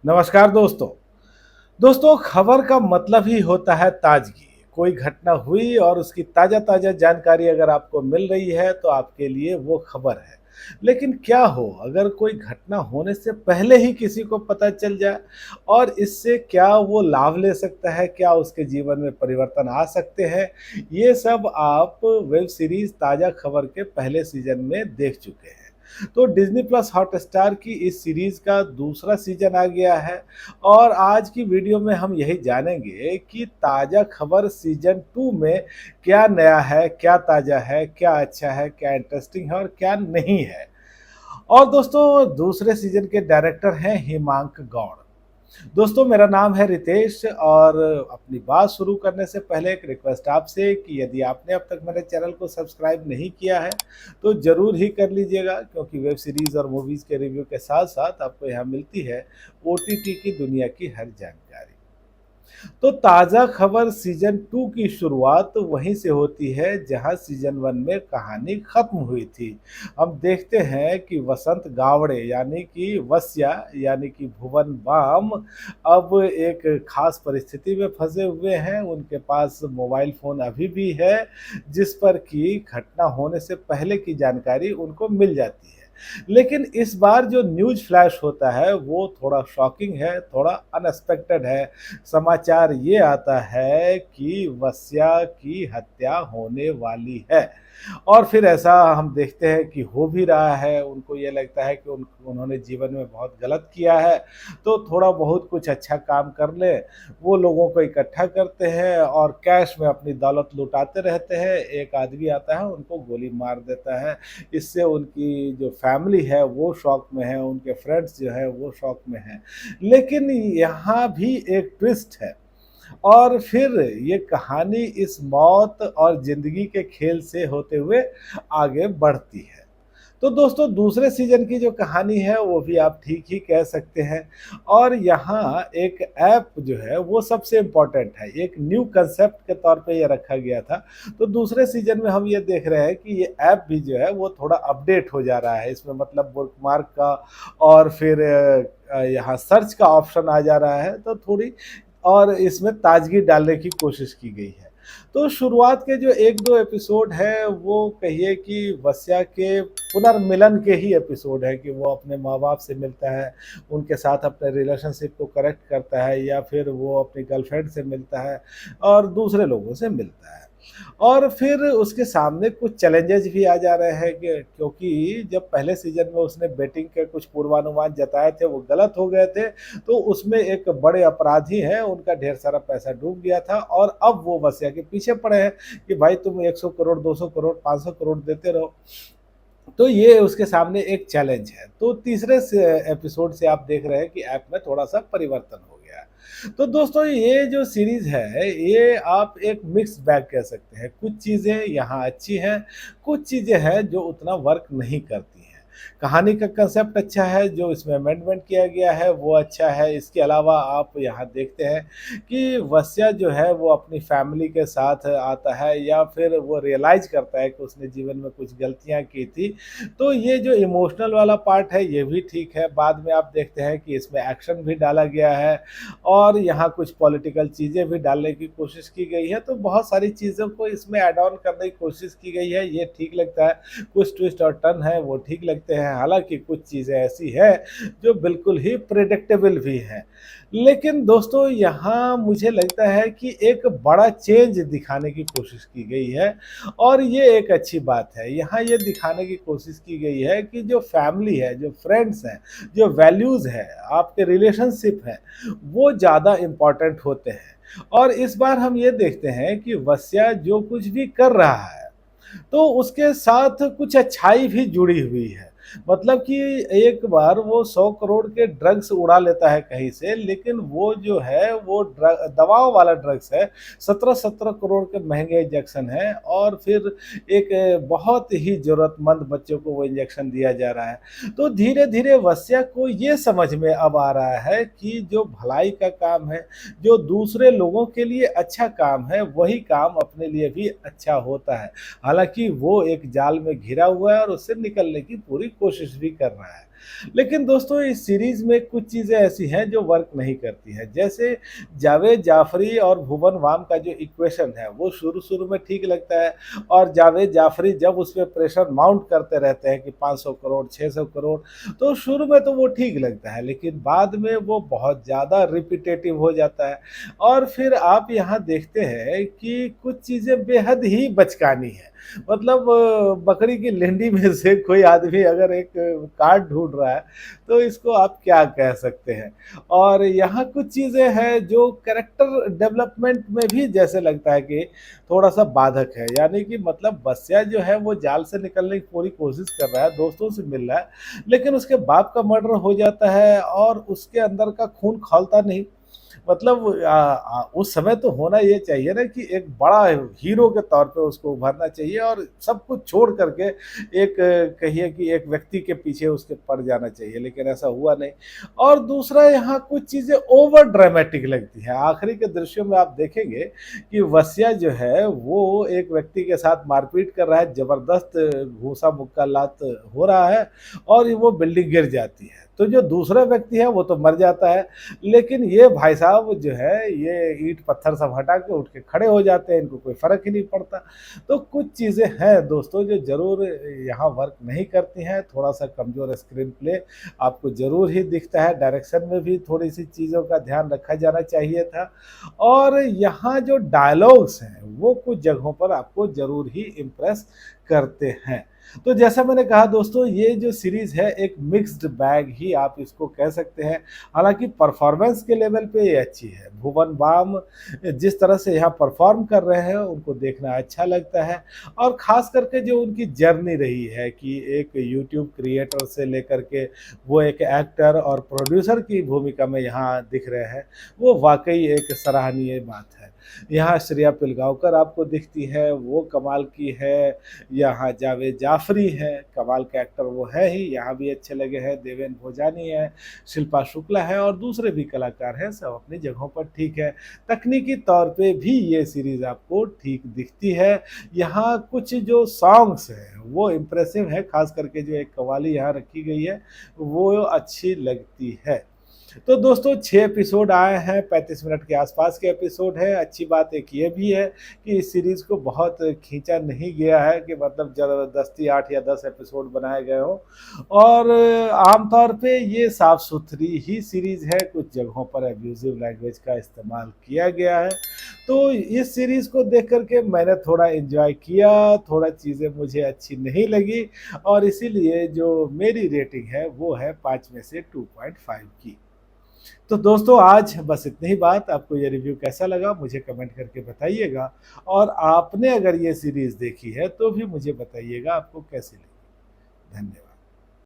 नमस्कार दोस्तों। दोस्तों, खबर का मतलब ही होता है ताजगी। कोई घटना हुई और उसकी ताज़ा-ताज़ा जानकारी अगर आपको मिल रही है तो आपके लिए वो खबर है। लेकिन क्या हो अगर कोई घटना होने से पहले ही किसी को पता चल जाए और इससे क्या वो लाभ ले सकता है, क्या उसके जीवन में परिवर्तन आ सकते हैं? ये सब आप वेब सीरीज़ ताज़ा खबर के पहले सीज़न में देख चुके हैं। तो डिज़नी प्लस हॉटस्टार की इस सीरीज़ का दूसरा सीज़न आ गया है और आज की वीडियो में हम यही जानेंगे कि ताज़ा खबर सीज़न 2 में क्या नया है, क्या ताज़ा है, क्या अच्छा है, क्या इंटरेस्टिंग है और क्या नहीं है। और दोस्तों, दूसरे सीज़न के डायरेक्टर हैं हिमांक गौड़। दोस्तों, मेरा नाम है रितेश और अपनी बात शुरू करने से पहले एक रिक्वेस्ट आपसे कि यदि आपने अब तक मेरे चैनल को सब्सक्राइब नहीं किया है, तो ज़रूर ही कर लीजिएगा, क्योंकि वेब सीरीज़ और मूवीज़ के रिव्यू के साथ-साथ आपको यहाँ मिलती है ओटीटी की दुनिया की हर जानकारी। तो ताज़ा खबर सीज़न 2 की शुरुआत वहीं से होती है जहां सीज़न 1 में कहानी खत्म हुई थी। हम देखते हैं कि वसंत गावड़े यानी कि वस्या यानी कि भुवन बाम अब एक खास परिस्थिति में फंसे हुए हैं। उनके पास मोबाइल फ़ोन अभी भी है, जिस पर कि घटना होने से पहले की जानकारी उनको मिल जाती है। लेकिन इस बार जो न्यूज़ फ्लैश होता है वो थोड़ा शॉकिंग है, थोड़ा अनएक्सपेक्टेड है। समाचार ये आता है कि वस्या की हत्या होने वाली है और फिर ऐसा हम देखते हैं कि हो भी रहा है। उनको ये लगता है कि उन्होंने जीवन में बहुत गलत किया है, तो थोड़ा बहुत कुछ अच्छा काम कर ले। वो लोगों को इकट्ठा करते हैं और कैश में अपनी दौलत लुटाते रहते हैं। एक आदमी आता है, उनको गोली मार देता है। इससे उनकी जो फैमिली है वो शॉक में है, उनके फ्रेंड्स जो है वो शॉक में हैं। लेकिन यहाँ भी एक ट्विस्ट है और फिर ये कहानी इस मौत और ज़िंदगी के खेल से होते हुए आगे बढ़ती है। तो दोस्तों, दूसरे सीज़न की जो कहानी है वो भी आप ठीक ही कह सकते हैं और यहाँ एक ऐप जो है वो सबसे इम्पोर्टेंट है। एक न्यू कांसेप्ट के तौर पे ये रखा गया था। तो दूसरे सीज़न में हम ये देख रहे हैं कि ये ऐप भी जो है वो थोड़ा अपडेट हो जा रहा है। इसमें मतलब बुकमार्क का और फिर यहाँ सर्च का ऑप्शन आ जा रहा है, तो थोड़ी और इसमें ताज़गी डालने की कोशिश की गई है। तो शुरुआत के जो 1-2 एपिसोड हैं वो कहिए कि वस्या के पुनर्मिलन के ही एपिसोड है कि वो अपने माँ-बाप से मिलता है, उनके साथ अपने रिलेशनशिप को करेक्ट करता है या फिर वो अपनी गर्लफ्रेंड से मिलता है और दूसरे लोगों से मिलता है। और फिर उसके सामने कुछ चैलेंजेस भी आ जा रहे हैं कि क्योंकि जब पहले सीज़न में उसने बेटिंग के कुछ पूर्वानुमान जताए थे, वो गलत हो गए थे, तो उसमें एक बड़े अपराधी हैं, उनका ढेर सारा पैसा डूब गया था और अब वो वसिया के पीछे पड़े हैं कि भाई तुम 100 करोड़, 200 करोड़, 500 करोड़ देते रहो। तो ये उसके सामने एक चैलेंज है। तो तीसरे से एपिसोड से आप देख रहे हैं कि ऐप में थोड़ा-सा परिवर्तन हो गया है। तो दोस्तों, ये जो सीरीज़ है, ये आप एक मिक्स्ड बैग कह सकते हैं। कुछ चीज़ें यहाँ अच्छी हैं, कुछ चीज़ें हैं जो उतना वर्क नहीं करती हैं। कहानी का कांसेप्ट अच्छा है, जो इसमें अमेंडमेंट किया गया है वो अच्छा है। इसके अलावा आप यहाँ देखते हैं कि वस्या जो है वो अपनी फैमिली के साथ आता है या फिर वो रियलाइज़ करता है कि उसने जीवन में कुछ गलतियाँ की थी। तो ये जो इमोशनल वाला पार्ट है ये भी ठीक है। बाद में आप देखते हैं कि इसमें एक्शन भी डाला गया है और यहाँ कुछ पॉलिटिकल चीज़ें भी डालने की कोशिश की गई है। तो बहुत सारी चीज़ों को इसमें ऐड ऑन करने की कोशिश की गई है, ये ठीक लगता है। कुछ ट्विस्ट और टर्न है वो ठीक लगते हैं। हालाँकि कुछ चीज़ें ऐसी हैं जो बिल्कुल ही प्रेडिक्टेबल भी हैं। लेकिन दोस्तों, यहाँ मुझे लगता है कि एक बड़ा चेंज दिखाने की कोशिश की गई है और ये एक अच्छी बात है। यहाँ ये दिखाने की कोशिश की गई है कि जो फैमिली है, जो फ्रेंड्स हैं, जो वैल्यूज़ हैं, आपके रिलेशनशिप हैं, वो ज़्यादा इम्पोर्टेंट होते हैं। और इस बार हम ये देखते हैं कि वस्या जो कुछ भी कर रहा है, तो उसके साथ कुछ अच्छाई भी जुड़ी हुई है। मतलब कि एक बार वो 100 करोड़ के ड्रग्स उड़ा लेता है कहीं से, लेकिन वो जो है वो दवाओं वाला ड्रग्स है। 17-17 करोड़ के महँगे इंजेक्शन हैं और फिर एक बहुत ही ज़रूरतमंद बच्चों को वो इंजेक्शन दिया जा रहा है। तो धीरे-धीरे वस्या को ये समझ में अब आ रहा है कि जो भलाई का काम है, जो दूसरे लोगों के लिए अच्छा काम है, वही काम अपने लिए भी अच्छा होता है। हालाँकि वो एक जाल में घिरा हुआ है और उससे निकलने की पूरी कोशिश भी कर रहा है। लेकिन दोस्तों इस सीरीज़ में कुछ चीज़ें ऐसी हैं जो वर्क नहीं करती हैं। जैसे जावेद जाफ़री और भुवन बाम का जो इक्वेशन है वो शुरू-शुरू में ठीक लगता है और जावेद जाफ़री जब उसपे प्रेशर माउंट करते रहते हैं कि 500 करोड़, 600 करोड़, तो शुरू में तो वो ठीक लगता है, लेकिन बाद में वो बहुत ज़्यादा रिपिटेटिव हो जाता है। और फिर आप यहाँ देखते हैं कि कुछ चीज़ें बेहद ही बचकानी हैं। मतलब बकरी की लिंडी में से कोई आदमी अगर एक काठ ढूँढ रहा है, तो इसको आप क्या कह सकते हैं? और यहाँ कुछ चीज़ें हैं जो कैरेक्टर डेवलपमेंट में भी जैसे लगता है कि थोड़ा-सा बाधक है। यानी कि मतलब बस्या जो है वो जाल से निकलने की पूरी कोशिश कर रहा है, दोस्तों से मिल रहा है, लेकिन उसके बाप का मर्डर हो जाता है और उसके अंदर का खून खौलता नहीं। मतलब उस समय तो होना ये चाहिए ना कि एक बड़ा हीरो के तौर पे उसको उभरना चाहिए और सब कुछ छोड़ करके एक कहिए कि एक व्यक्ति के पीछे उसके पड़ जाना चाहिए, लेकिन ऐसा हुआ नहीं। और दूसरा यहाँ कुछ चीज़ें ओवर ड्रामेटिक लगती हैं। आखिरी के दृश्यों में आप देखेंगे कि वसिया जो है वो एक व्यक्ति के साथ मारपीट कर रहा है, ज़बरदस्त घूसा-मुक्का लात हो रहा है और वो बिल्डिंग गिर जाती है। तो जो दूसरा व्यक्ति है वो तो मर जाता है, लेकिन ये भाई साहब जो है ये ईंट पत्थर सब हटा के उठ के खड़े हो जाते हैं, इनको कोई फ़र्क ही नहीं पड़ता। तो कुछ चीज़ें हैं दोस्तों जो ज़रूर यहाँ वर्क नहीं करती हैं, थोड़ा-सा कमज़ोर स्क्रीन प्ले आपको ज़रूर ही दिखता है, डायरेक्शन में भी थोड़ी-सी चीज़ों का ध्यान रखा जाना चाहिए था और यहाँ जो डायलॉग्स हैं, वो कुछ जगहों पर आपको ज़रूर ही इम्प्रेस करते हैं। तो जैसा मैंने कहा दोस्तों ये जो सीरीज़ है एक मिक्स्ड बैग ही आप इसको कह सकते हैं। हालाँकि परफ़ॉर्मेंस के लेवल पे ये अच्छी है। भुवन बाम जिस तरह से यहाँ परफ़ॉर्म कर रहे हैं उनको देखना अच्छा लगता है और ख़ास करके जो उनकी जर्नी रही है कि एक यूट्यूब क्रिएटर से लेकर के वो एक एक्टर और प्रोड्यूसर की भूमिका में यहाँ दिख रहे हैं, वो वाक़ई एक सराहनीय बात है। यहाँ श्रेया पिलगाँवकर आपको दिखती है, वो कमाल की है। यहाँ जावेद जाफ़री हैं, कमाल के एक्टर वो है ही, यहाँ भी अच्छे लगे हैं, देवेन भोजानी है, शिल्पा शुक्ला है और दूसरे भी कलाकार हैं, सब अपनी जगहों पर ठीक है। तकनीकी तौर पे भी ये सीरीज़ आपको ठीक दिखती है। यहाँ कुछ जो सॉन्ग्स हैं, वो इम्प्रेसिव है, ख़ास करके जो एक कव्वाली यहाँ रखी गई है, वो अच्छी लगती है। तो दोस्तों 6 एपिसोड आए हैं, 35 मिनट के आसपास के एपिसोड हैं। अच्छी बात एक ये भी है कि इस सीरीज़ को बहुत खींचा नहीं गया है कि मतलब ज़बरदस्ती 8 या 10 एपिसोड बनाए गए हों और आमतौर पे ये साफ-सुथरी ही सीरीज़ है, कुछ जगहों पर अब्यूज़िव लैंग्वेज का इस्तेमाल किया गया है। तो इस सीरीज़ को देख कर के मैंने थोड़ा एन्जॉय किया, थोड़ा चीज़ें मुझे अच्छी नहीं लगी और इसीलिए जो मेरी रेटिंग है वो है 5 में से 2.5 की। तो दोस्तों आज बस इतनी ही बात। आपको ये रिव्यू कैसा लगा मुझे कमेंट करके बताइएगा और आपने अगर ये सीरीज़ देखी है तो भी मुझे बताइएगा आपको कैसी लगी। धन्यवाद।